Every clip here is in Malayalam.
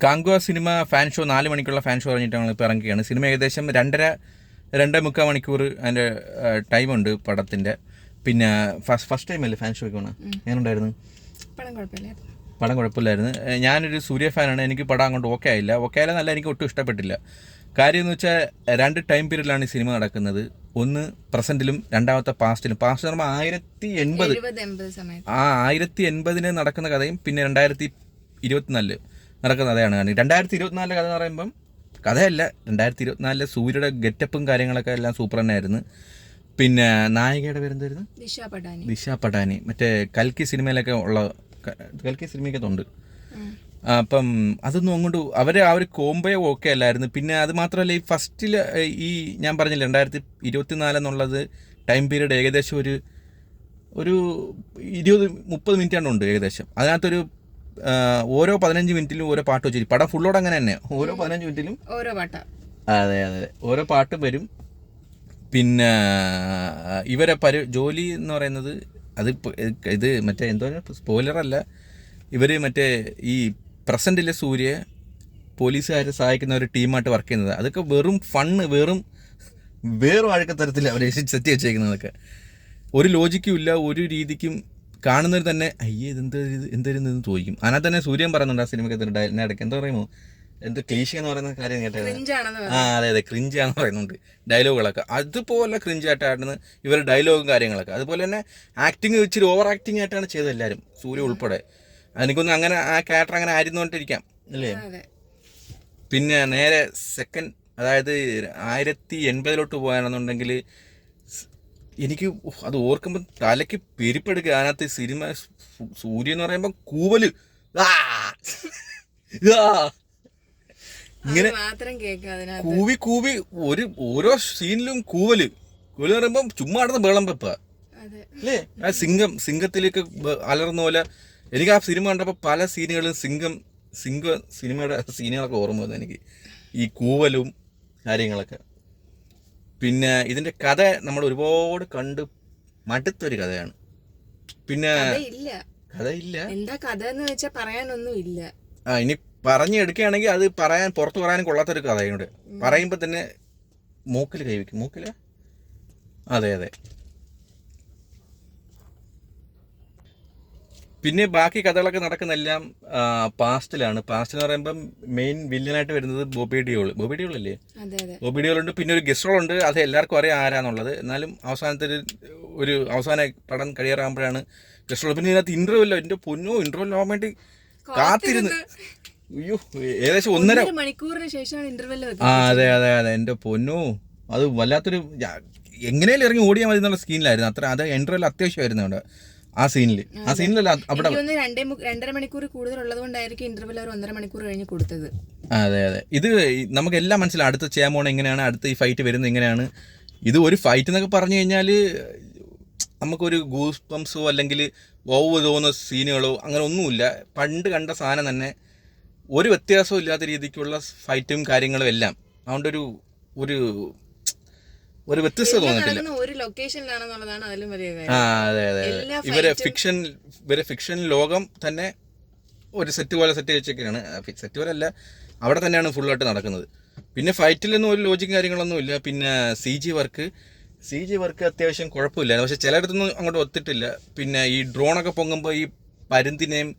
കാങ്കുവ സിനിമ ഫാൻ ഷോ 4 മണിക്കുള്ള ഫാൻ ഷോ പറഞ്ഞിട്ടാണ് ഇപ്പോൾ ഇറങ്ങുകയാണ്. സിനിമ ഏകദേശം 2.5 മണിക്കൂർ അതിൻ്റെ ടൈമുണ്ട് പടത്തിൻ്റെ. പിന്നെ ഫസ്റ്റ് ടൈമല്ലേ ഫാൻ ഷോയ്ക്ക് പോകണം? എങ്ങനെയുണ്ടായിരുന്നു? പടം കുഴപ്പമില്ലായിരുന്നു. ഞാനൊരു സൂര്യ ഫാനാണ്. എനിക്ക് പടം അങ്ങോട്ട് ഓക്കെ ആയില്ല. ഓക്കെ ആയാലും നല്ല എനിക്ക് ഒട്ടും ഇഷ്ടപ്പെട്ടില്ല. കാര്യം എന്ന് വെച്ചാൽ 2 ടൈം പീരീഡിലാണ് ഈ സിനിമ നടക്കുന്നത്. ഒന്ന് പ്രസൻറ്റിലും രണ്ടാമത്തെ പാസ്റ്റിലും. പാസ്റ്റ് എന്ന് പറയുമ്പോൾ 1080 നടക്കുന്ന കഥയും പിന്നെ 2024 നടക്കുന്ന കഥയാണ്. 2024 കഥ എന്ന് പറയുമ്പം കഥയല്ല, 2024 സൂര്യയുടെ ഗെറ്റപ്പും കാര്യങ്ങളൊക്കെ എല്ലാം സൂപ്പർ തന്നെയായിരുന്നു. പിന്നെ നായികയുടെ പേരെന്തായിരുന്നു? ദിശ പടാനി. മറ്റേ കൽക്കി സിനിമയിലൊക്കെ ഉള്ള, കൽക്കി സിനിമയ്ക്കകത്തുണ്ട്. അപ്പം അതൊന്നും അങ്ങോട്ട് ആ ഒരു കോംബോ ഓക്കെ അല്ലായിരുന്നു. പിന്നെ അത് മാത്രമല്ല, ഈ ഫസ്റ്റിൽ ഈ ഞാൻ പറഞ്ഞില്ല 2024 എന്നുള്ളത് ടൈം പീരീഡ് ഏകദേശം ഒരു 20-30 മിനിറ്റാണ് ഉണ്ട് ഏകദേശം. അതിനകത്തൊരു ഓരോ 15 മിനിറ്റിലും ഓരോ പാട്ട് വെച്ചിരിക്കും. പടം ഫുള്ളോട് അങ്ങനെ തന്നെ, ഓരോ 15 മിനിറ്റിലും ഓരോ പാട്ട്. അതെ, ഓരോ പാട്ടും വരും. പിന്നെ ഇവരെ ജോലി എന്ന് പറയുന്നത് ഇത് മറ്റേ എന്തോ സ്പോയിലറല്ല, ഇവർ മറ്റേ ഈ പ്രസൻറ്റിലെ സൂര്യ പോലീസുകാരെ സഹായിക്കുന്ന ഒരു ടീമായിട്ട് വർക്ക് ചെയ്യുന്നത്. അതൊക്കെ വെറും ഫണ്ണ്, വേറും അഴുക്കത്തരത്തിൽ അവർ സെറ്റ് വെച്ചേക്കുന്നതൊക്കെ. ഒരു ലോജിക്കും ഇല്ല, ഒരു രീതിക്കും. കാണുന്നവർ തന്നെ അയ്യേ എന്തായിരുന്നു ചോദിക്കും. അതിനകത്ത് തന്നെ സൂര്യൻ പറയുന്നുണ്ട് ആ സിനിമയ്ക്ക് ഇടയ്ക്ക് എന്താ പറയുമോ, എന്ത് ക്ലീശ എന്ന് പറയുന്ന കാര്യം കേട്ടത്. അതെ ക്രിഞ്ചാന്ന് പറയുന്നുണ്ട് ഡയലോഗുകളൊക്കെ. അതുപോലെ ക്രിഞ്ചായിട്ടായിരുന്നു ഇവർ ഡയലോഗും കാര്യങ്ങളൊക്കെ. അതുപോലെ തന്നെ ആക്ടിങ് ഇച്ചിരി ഓവർ ആക്ടിങ് ആയിട്ടാണ് ചെയ്തത് എല്ലാവരും, സൂര്യ ഉൾപ്പെടെ. എനിക്കൊന്നും അങ്ങനെ ആ ക്യാരക്ടർ അങ്ങനെ ആയിരുന്നോണ്ടിരിക്കാം അല്ലേ. പിന്നെ നേരെ സെക്കൻഡ്, അതായത് 1080 പോയാണെന്നുണ്ടെങ്കിൽ എനിക്ക് അത് ഓർക്കുമ്പോൾ തലയ്ക്ക് പെരുപ്പെടുക്കുക. അതിനകത്ത് സിനിമ സൂര്യ എന്ന് പറയുമ്പോൾ കൂവല് ഇങ്ങനെ കൂവി ഓരോ സീനിലും കൂവല് പറയുമ്പം ചുമ്മാ നടന്ന് ബേളം വെപ്പ അല്ലേ. ആ സിംഗത്തിലേക്ക് അലർന്ന പോലെ എനിക്ക് ആ സിനിമ കണ്ടപ്പോൾ പല സീനുകളും സിനിമയുടെ സീനുകളൊക്കെ ഓർമ്മ വന്നു എനിക്ക്, ഈ കൂവലും കാര്യങ്ങളൊക്കെ. പിന്നെ ഇതിൻ്റെ കഥ നമ്മൾ ഒരുപാട് കണ്ട് മടുത്തൊരു കഥയാണ്. പിന്നെ കഥയില്ല, എന്താ കഥ എന്ന് വെച്ചാൽ പറയാനൊന്നും ഇല്ല. ഇനി പറഞ്ഞെടുക്കുകയാണെങ്കിൽ അത് പുറത്ത് പറയാനും കൊള്ളാത്തൊരു കഥയുണ്ട്. പറയുമ്പോൾ തന്നെ മൂക്കിൽ കൈവയ്ക്കും. മൂക്കില അതെ. പിന്നെ ബാക്കി കഥകളൊക്കെ നടക്കുന്നതെല്ലാം പാസ്റ്റിലാണ്. പാസ്റ്റിൽ എന്ന് പറയുമ്പം മെയിൻ വില്ലനായിട്ട് വരുന്നത് ബോബി ഡിയോൾ അല്ലേ? ബോബി ഡിയോൾ ഉണ്ട്. പിന്നെ ഒരു ഗസ്റ്റ് റോൾ ഉണ്ട്, അത് എല്ലാവർക്കും അറിയാം ആരാന്നുള്ളത്. എന്നാലും അവസാന പടം കഴിയാറാകുമ്പോഴാണ് ഗസ്റ്റ് റോൾ. പിന്നെ ഇതിനകത്ത് ഇന്റർവ്യൂ ഇല്ല, എൻ്റെ പൊന്നോ, ഇന്റർവ്യൂ ആവാൻ വേണ്ടി കാത്തിരുന്ന് അയ്യോ ഏകദേശം 1.5 മണിക്കൂറിന് ശേഷമാണ് ഇന്റർവ്യൂ. അതെ എൻ്റെ പൊന്നോ, അത് വല്ലാത്തൊരു എങ്ങനെയാലും ഇറങ്ങി ഓടിയാൽ മതി എന്നുള്ള സ്കീനിലായിരുന്നു. അത് ഇന്റർവ്യൂ അത്യാവശ്യമായിരുന്നു അവിടെ. ആ സീനിലല്ല അവിടെ 2.5 മണിക്കൂർ കൂടുതൽ ഉള്ളത് കൊണ്ടായിരിക്കും ഇന്റർവ്യൂ ഒരു 1.5 മണിക്കൂർ കഴിഞ്ഞ് കൊടുത്തത്. അതെ ഇത് നമുക്ക് എല്ലാം മനസ്സിലാവും. അടുത്ത ചെയ്യാൻ പോണ എങ്ങനെയാണ്, അടുത്ത ഈ ഫൈറ്റ് വരുന്നത് എങ്ങനെയാണ്. ഇത് ഒരു ഫൈറ്റ് എന്നൊക്കെ പറഞ്ഞു കഴിഞ്ഞാൽ നമുക്കൊരു ഗൂസ് ബംസോ അല്ലെങ്കിൽ തോന്നുന്ന സീനുകളോ അങ്ങനെ ഒന്നുമില്ല. പണ്ട് കണ്ട സാധനം തന്നെ, ഒരു വ്യത്യാസവും ഇല്ലാത്ത രീതിക്കുള്ള ഫൈറ്റും കാര്യങ്ങളും എല്ലാം. അതുകൊണ്ട് ഒരു വ്യത്യസ്തത തോന്നിട്ടില്ല. അതെ ഇവരെ ഫിക്ഷൻ ലോകം തന്നെ ഒരു സെറ്റ് പോലെ സെറ്റ് വെച്ചൊക്കെയാണ്. സെറ്റ് പോലെ അല്ല, അവിടെ തന്നെയാണ് ഫുള്ളായിട്ട് നടക്കുന്നത്. പിന്നെ ഫൈറ്റിലൊന്നും ഒരു ലോജിക്കും കാര്യങ്ങളൊന്നും ഇല്ല. പിന്നെ സി ജി വർക്ക് അത്യാവശ്യം കുഴപ്പമില്ല, പക്ഷെ ചിലയിടത്തൊന്നും അങ്ങോട്ട് ഒത്തിട്ടില്ല. പിന്നെ ഈ ഡ്രോണൊക്കെ പൊങ്ങുമ്പോൾ ഈ പരുന്തിനെയും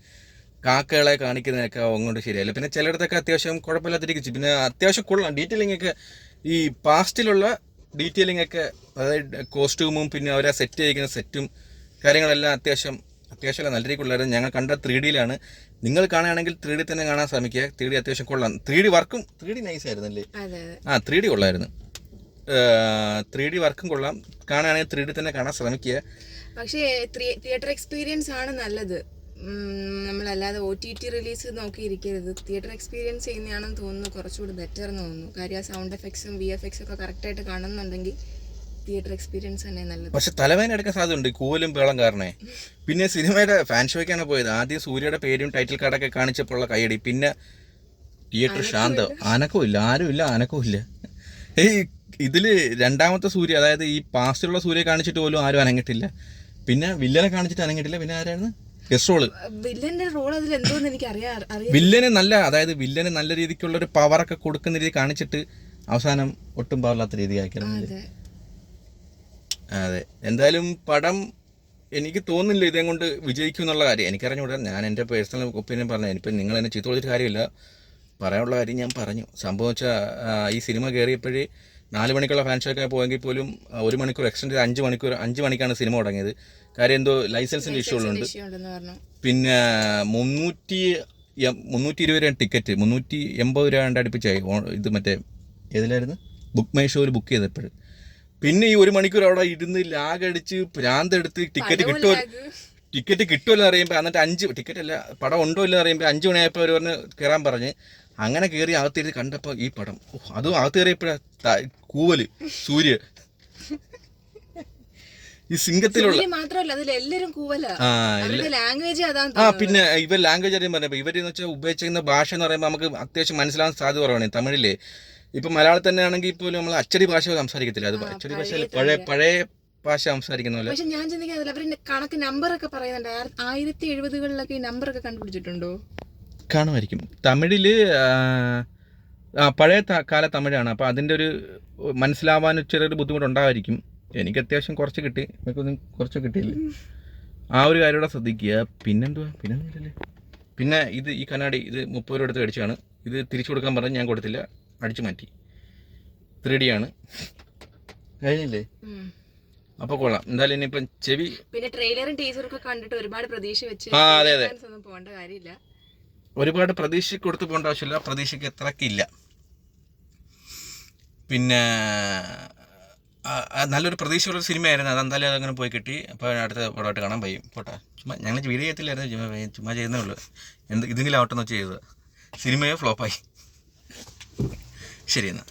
കാക്കകളെ കാണിക്കുന്നതൊക്കെ അങ്ങോട്ട് ശരിയല്ല. പിന്നെ ചിലയിടത്തൊക്കെ അത്യാവശ്യം കുഴപ്പമില്ലാത്തിരിക്കും. പിന്നെ അത്യാവശ്യം കൊള്ളാം ഡീറ്റെയിലിംഗ് ഒക്കെ, ഈ പാസ്റ്റിലുള്ള ഡീറ്റെയിലിംഗ് ഒക്കെ, അതായത് കോസ്റ്റ്യൂമും പിന്നെ അവരെ സെറ്റ് ചെയ്യിക്കുന്ന സെറ്റും കാര്യങ്ങളെല്ലാം അത്യാവശ്യം നല്ല രീതിക്കുള്ളായിരുന്നു. ഞങ്ങൾ കണ്ട 3Dയിലാണ്. നിങ്ങൾ കാണുകയാണെങ്കിൽ 3D തന്നെ കാണാൻ ശ്രമിക്കുക. 3D അത്യാവശ്യം കൊള്ളാം. 3D വർക്കും 3D നൈസ് ആയിരുന്നല്ലേ? 3D കൊള്ളായിരുന്നു. 3D വർക്കും കൊള്ളാം. കാണുകയാണെങ്കിൽ 3D തന്നെ കാണാൻ ശ്രമിക്കുക. പക്ഷേ തിയേറ്റർ എക്സ്പീരിയൻസ് ആണ് നല്ലത്. നമ്മളല്ലാതെ OTT റിലീസ് നോക്കിയിരിക്കരുത്. തിയേറ്റർ എക്സ്പീരിയൻസ് ചെയ്യുന്നതാണെന്ന് തോന്നുന്നു കുറച്ചുകൂടി ബെറ്റർ എന്ന് തോന്നുന്നു. കാര്യം ആ സൗണ്ട് എഫക്ട്സും VFX ഒക്കെ കറക്റ്റായിട്ട് കാണുന്നുണ്ടെങ്കിൽ തിയേറ്റർ എക്സ്പീരിയൻസ് തന്നെ നല്ലത്. പക്ഷെ തലവേദന എടുക്കാൻ സാധ്യതയുണ്ട് കൂവലും പേളം കാരണേ. പിന്നെ സിനിമയുടെ ഫാൻ ഷോയ്ക്കാണ് പോയത്. ആദ്യം സൂര്യയുടെ പേരും ടൈറ്റിൽ കാർഡൊക്കെ കാണിച്ചപ്പോഴുള്ള കൈയടി. പിന്നെ തിയേറ്റർ ശാന്തം, അനക്കമില്ല, ആരുമില്ല, അനക്കമില്ല. ഇതിൽ രണ്ടാമത്തെ സൂര്യ, അതായത് ഈ പാസ്റ്റിലുള്ള സൂര്യ കാണിച്ചിട്ട് പോലും ആരും അനങ്ങിട്ടില്ല. പിന്നെ വില്ലനെ കാണിച്ചിട്ട് അനങ്ങിട്ടില്ല. പിന്നെ ആരായിരുന്നു? Guest role. വില്ലന്റെ റോൾ അതിൽ എന്തോന്ന് എനിക്ക് അറിയാം. വില്ലന് നല്ല രീതിക്കുള്ള ഒരു പവറൊക്കെ കൊടുക്കുന്ന രീതി കാണിച്ചിട്ട് അവസാനം ഒട്ടും പവറില്ലാത്ത രീതി ആക്കിയത്. അതെ, എന്തായാലും പടം എനിക്ക് തോന്നുന്നില്ല ഇതേ കൊണ്ട് വിജയിക്കും എന്നുള്ള കാര്യം. എനിക്കറിഞ്ഞൂടാ, ഞാൻ എൻ്റെ പേഴ്സണൽ ഒപ്പീനിയൻ പറഞ്ഞു. ഇനിയിപ്പോൾ നിങ്ങൾ എന്നെ ചീത്ത കൊടുത്തിട്ട് കാര്യമില്ല, പറയാനുള്ള കാര്യം ഞാൻ പറഞ്ഞു. സംഭവം വെച്ചാൽ ഈ സിനിമ കയറിയപ്പോഴേ 4 മണിക്കുള്ള ഫാൻ ഷോയ്ക്ക് പോയെങ്കിൽ പോലും 1 മണിക്കൂർ എക്സ്റ്റെൻഡ് 5 മണിക്കാണ് സിനിമ തുടങ്ങിയത്. കാര്യം എന്തോ ലൈസൻസിൻ്റെ ഇഷ്യൂ ഉള്ളുണ്ട്. പിന്നെ 320 രൂപ ടിക്കറ്റ് 380 രൂപ അടുപ്പിച്ചായി. ഇത് മറ്റേ ഏതിലായിരുന്നു, ബുക്ക് മൈ ഷോയിൽ ബുക്ക് ചെയ്തപ്പോൾ. പിന്നെ ഈ 1 മണിക്കൂർ അവിടെ ഇരുന്ന് ലാഗടിച്ച് ഭ്രാന്തെടുത്ത് ടിക്കറ്റ് കിട്ടുമല്ലോ അറിയുമ്പോൾ, എന്നിട്ട് 5 ടിക്കറ്റ് അല്ല പടം ഉണ്ടോ ഇല്ലെന്ന് അറിയുമ്പോൾ 5 മണിയായപ്പോൾ അവർ പറഞ്ഞ് കയറാൻ പറഞ്ഞ്. അങ്ങനെ കയറി അകത്തിരുന്ന് കണ്ടപ്പോൾ ഈ പടം, അതും അകത്ത് കയറിയപ്പോഴാ കൂവല് സൂര്യ ഈ സിംഗത്തിലുള്ള പിന്നെ ഇവർ ലാംഗ്വേജ് അറിയാൻ പറഞ്ഞപ്പോൾ ഇവരെന്ന് വെച്ചാൽ ഉപയോഗിച്ചിരുന്ന ഭാഷ എന്ന് പറയുമ്പോൾ നമുക്ക് അത്യാവശ്യം മനസ്സിലാവാൻ സാധ്യത കുറവാണ്. തമിഴിലെ ഇപ്പം മലയാളത്തിൽ തന്നെ ആണെങ്കിൽ പോലും നമ്മൾ അച്ചടി ഭാഷ സംസാരിക്കത്തില്ല. അത് അച്ചടി ഭാഷയിൽ പഴയ ഭാഷ സംസാരിക്കുന്ന പോലെ. പക്ഷെ ഞാൻ ചിന്തിക്കാറില്ല, അവരുടെ കണക്ക് നമ്പറൊക്കെ പറയുന്നുണ്ട്. 1070കളിലൊക്കെ ഈ നമ്പറൊക്കെ കണ്ടുപിടിച്ചിട്ടുണ്ടോ? കാണുമായിരിക്കും. തമിഴിൽ പഴയ കാല തമിഴാണ്, അപ്പോൾ അതിൻ്റെ ഒരു മനസ്സിലാവാൻ ചെറിയൊരു ബുദ്ധിമുട്ടുണ്ടായിരിക്കും. എനിക്ക് അത്യാവശ്യം കുറച്ച് കിട്ടി, എനിക്കൊന്നും കുറച്ച് കിട്ടിയില്ല. ആ ഒരു കാര്യം കൂടെ ശ്രദ്ധിക്കുക. പിന്നെന്തുവാ പിന്നെ ഇത് ഈ കണ്ണാടി ഇത് 30 രൂപ എടുത്ത് മേടിച്ചാണ്. ഇത് തിരിച്ചു കൊടുക്കാൻ പറഞ്ഞ് ഞാൻ കൊടുത്തില്ല, അടിച്ചു മാറ്റി. 3D ആണ്, കഴിഞ്ഞില്ലേ? അപ്പോൾ കൊള്ളാം. എന്തായാലും ഇനിയിപ്പം ചെവി പിന്നെ ട്രെയിലറും ടീസറൊക്കെ കണ്ടിട്ട് ഒരുപാട് പ്രതീക്ഷ വെച്ച് പോകേണ്ട കാര്യമില്ല. ഒരുപാട് പ്രതീക്ഷ കൊടുത്ത് പോകേണ്ട ആവശ്യമില്ല, പ്രതീക്ഷയ്ക്ക് എത്രക്കില്ല. പിന്നെ നല്ലൊരു പ്രതീക്ഷയുള്ളൊരു സിനിമയായിരുന്നു, അതെന്തായാലും അതങ്ങനെ പോയി കിട്ടി. അപ്പോൾ അടുത്ത പടമായിട്ട് കാണാൻ പോട്ടെ. ഞങ്ങൾ വീഡിയോ ചെയ്യത്തില്ലായിരുന്നു, ചുമ്മാ ചെയ്യുന്നേ ഉള്ളൂ. ഇതെങ്കിലും ആവട്ടെന്ന് വെച്ച് ചെയ്തത്. സിനിമയോ ഫ്ലോപ്പായി. ശരി എന്നാൽ.